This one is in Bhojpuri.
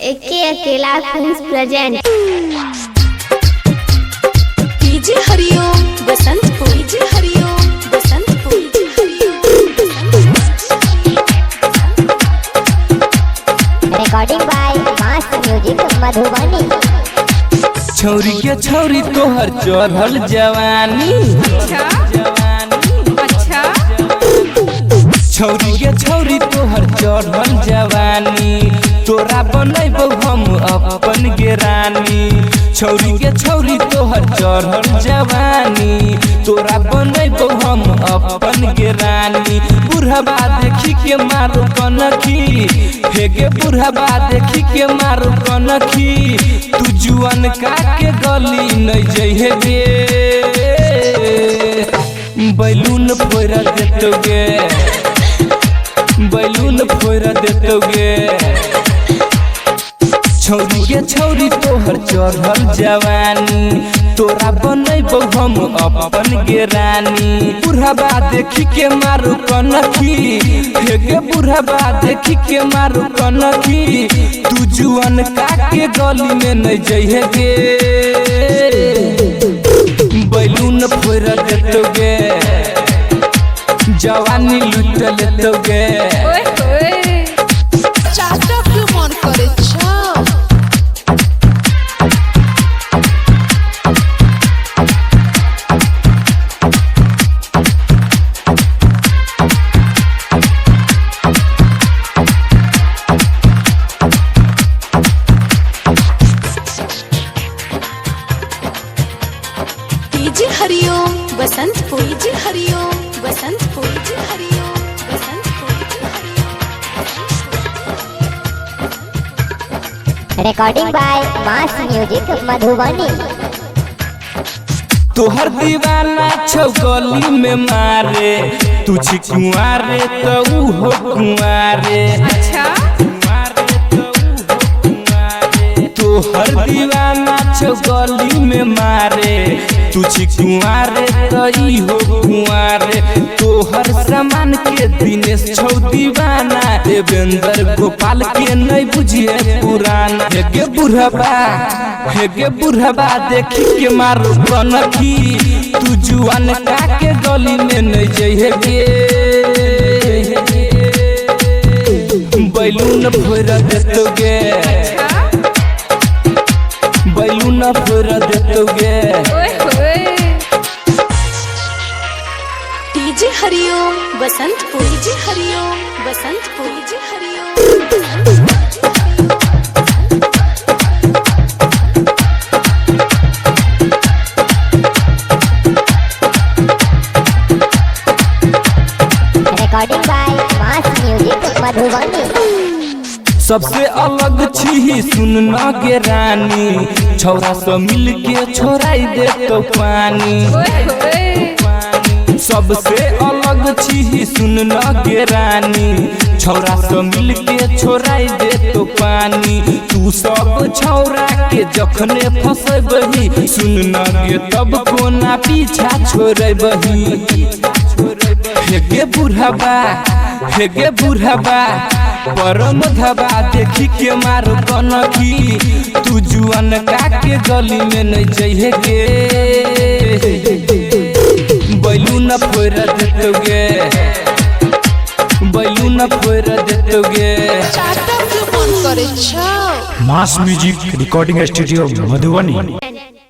एके Akela films present. DJ Hariom Basantpur, DJ Hariom Basantpur, recording by mass music Madhubani. छौरी के छौरी तोहर चढ़ल जवानी, छौरी के छौरी तोहर चढ़ल जवानी, तोरा बनैबौ हम अपन के रानी। छौरी के छौरी तोहर चढ़ल जवानी, तोरा बनैबौ हम अपन के रानी। बुढ़वा देखी के मारो कनखी, हेगे बुढ़वा देखी के मारो कनखी, तू जुअन का के गली नहीं जइहे बे, बैलून फोड़ देतोगे, बैलून फोड़ देतोगे। छौरी के छौरी तोहर चढ़ल जवानी, तोरा बनैबौ हम अपन के रानी। बुढ़वा देखी के मारू कनखी, हेगे बुढ़वा देखी के मारू कनखी, तू जुअन का के गली में नहीं जइहे गे, बैलून फोड़ देतोगे, जवानी लूट लेतोगे। चाचा क्यों मन करे छा DJ Hariom Basantpur, DJ Hariom Basantpur, DJ Hariom Basantpur, recording by mass music Madhubani. तोहर दीवाना छौ गली में मारे, तू छी कुंवारे तो ऊ हो कुंवारे। तोहर दीवाना छौ गली में मारे, तू छी कुंवारे तो ई हो कुंवारे। तोहर सामान के दिनेश छौ दीवाना, देवेंद्र गोपाल के नहीं बुझिए पुराना। हेगे बुढ़वा, हेगे बुढ़वा देखी के मारो कनखी, तू जुआन का के गली में नहीं जइहे गे, बैलून फोड़ देतोगे, बैलून फोड़ देतोगे। DJ Hariom Basantpur, DJ Hariom Basantpur, DJ Hariom. Recording by mass music Madhubani. सबसे अलग छी सुन न गे रानी, छौरा से मिल के छोड़ाई दे तो पानी। सबसे अलग छी सुन न गे रानी, छौरा से मिल के छोड़ाई दे तो पानी। तू सब छौरा के जखने फंसबही, सुन न गे तब कोना पीछा छोड़बही। हेगे बुढ़वा, हेगे बुढ़वा परम धबा देखी के मारो कनखी, तू जुअन का के गली में नहीं जइहे गे, बैलून फोड़ देतोगे, बैलून फोड़ देतोगे। चाचा क्यों मन करे छा मास म्यूजिक रिकॉर्डिंग स्टूडियो मधुबनी।